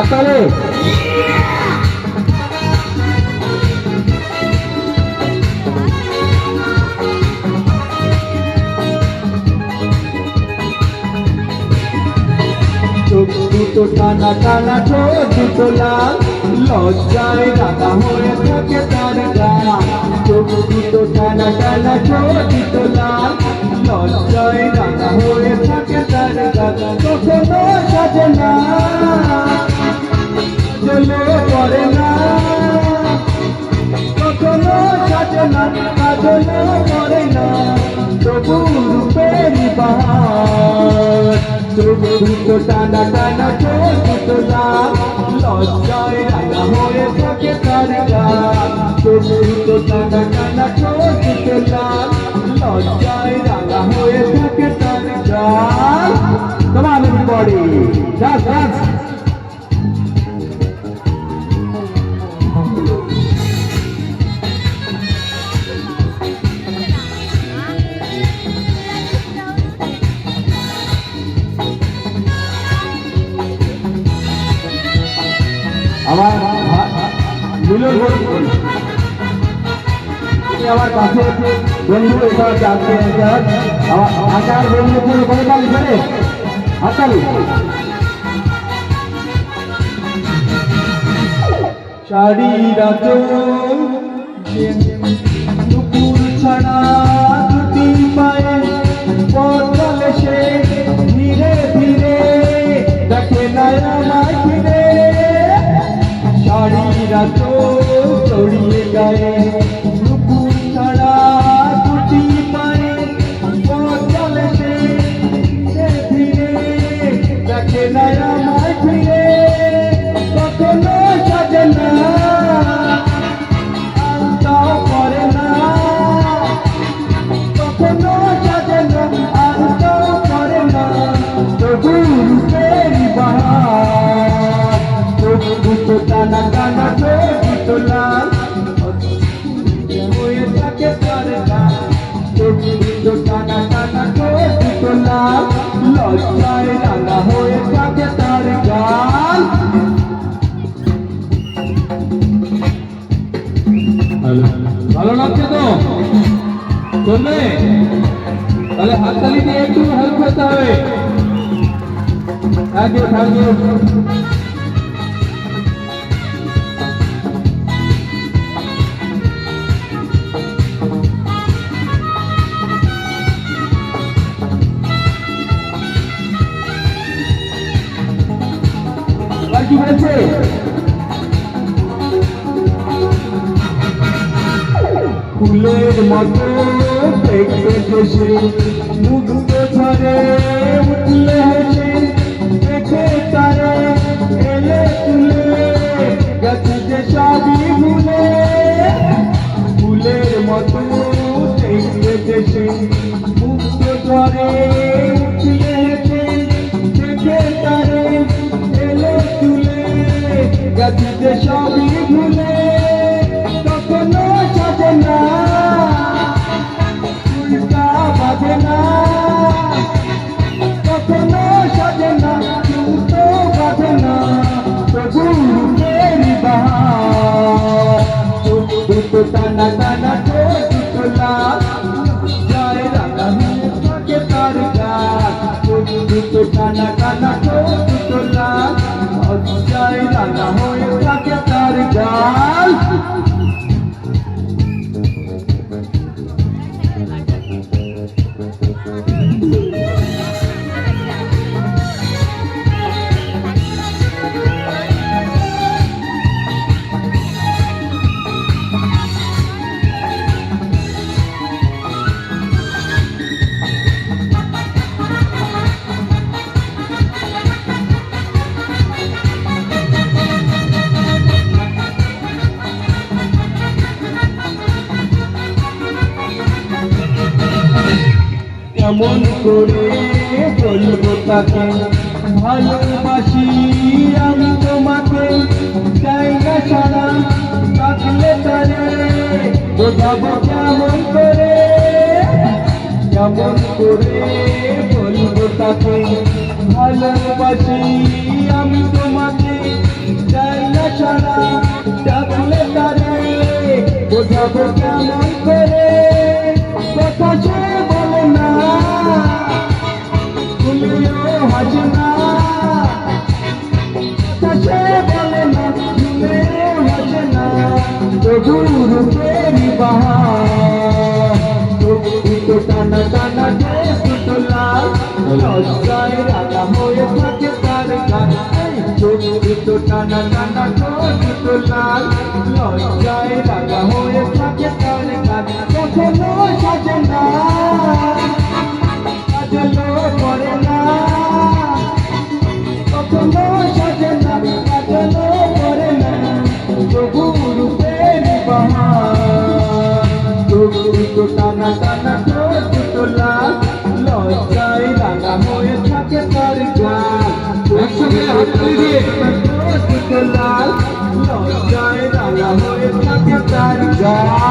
আকালে চোখ দুটো টানা টানা ঠোঁট দুটো লাল লজ্জায় রাগা হয়ে থাকে তার গান চোখ দুটো টানা টানা ঠোঁট দুটো লাল লজ্জায় রাগা হয়ে থাকে তার গান কখনো সাজে না জলে পড়ে না কখনো সাজে না কাজলে পড়ে না তবু রূপের বাহার চোখ দুটো টানা টানা ঠোঁট দুটো লাল লজ্জায় রাগা হয়ে থাকে তার গান চোখ দুটো টানা টানা ঠোঁট দুটো লাল লজ্জায় রাগা হয়ে থাকে তার গান। Come on everybody, dance, dance. আমার মিলন আমার কাছে বন্ধু এবার যাচ্ছে আমার আচার বন্ধু করে করে পালি জানে হাতালি শাড়ির আঁচল দুপুর ছাড়া দুটি পায়ে পথলে সে ধীরে ধীরে দেখে না আমায় ফিরে শাড়ির আঁচল ছড়িয়ে গায়ে দুপুর ছাড়া দুটি পায়ে পথলে সে ধীরে দেখে না আমায় ফিরে কখনো সাজে না আলতাও করে না কখনো সাজে না আলতাও করে না তবু রূপের বাহার চোখ দুটো টানা টানা ঠোঁট দুটো লাল হয়ে থাকে তার গান চোখ দুটো টানা টানা ঠোঁট দুটো লাল লজ্জায় রাঙা হয়ে থাকে তার গান। ভালো লাগছে তো চলবে তাহলে হাততালি দিয়ে একটু হেল্প করতে হবে। Thank you thank you. কি বলেছে ফুলের মতো দেখতে বসে মুগ্ধ ঝরে উঠলে হেসে দেখে তারে এলে তুলে গেছে যে সবই ভুলে ফুলের মতো দেখতে বসে মুগ্ধ ঝরে উঠলে হেসে দেখে তারে এলে তুলে গেছে যে সবই ভুলে কখনো সাজে না উল্টা বাজে না কখনো সাজে না কিন্তু বাজে না তবু রূপের বাহার চোখ দুটো টানা টানা ঠোঁট দুটো লাল যায় রাঙা হয়ে থাকে তার গান চোখ দুটো টানা টানা ঠোঁট দুটো লাল যায় রাঙা হয়ে থাকে তার গান। কেমন করে বলবো তাকে ভালোবাসি আমি তোমাকে জায়গা ছাড়া থাকলে তারে বোঝাবো কেমন করে বলবো তাকে ভালোবাসি আমি তোমাকে চাই না ছাড়া ডাকলে তারে বোঝাবো কেমন করে কথা সে বলে না তুমিও হাসে না কথা সে বলে না তুমিও হাসে না তবুর প্রেমী বাহার তো টানা টানা দুটো লাল লজ্জায় রাধা হয়ে থাকে তার গান তো টানা টানা দুটো লাল লজ্জায় রাধা হয়ে থাকে তার গান কখনো সাজে না সাজলো করে না কখনো সাজে না সাজলো করে না তবুর প্রেমী বাহার তো টানা টানা দুটো লাল লজ্জায় রাধা হয়ে থাকে তার গান একসঙ্গে হাততালি দিয়ে দুটো লাল লজ্জায় রাধা হয়ে থাকে তার গান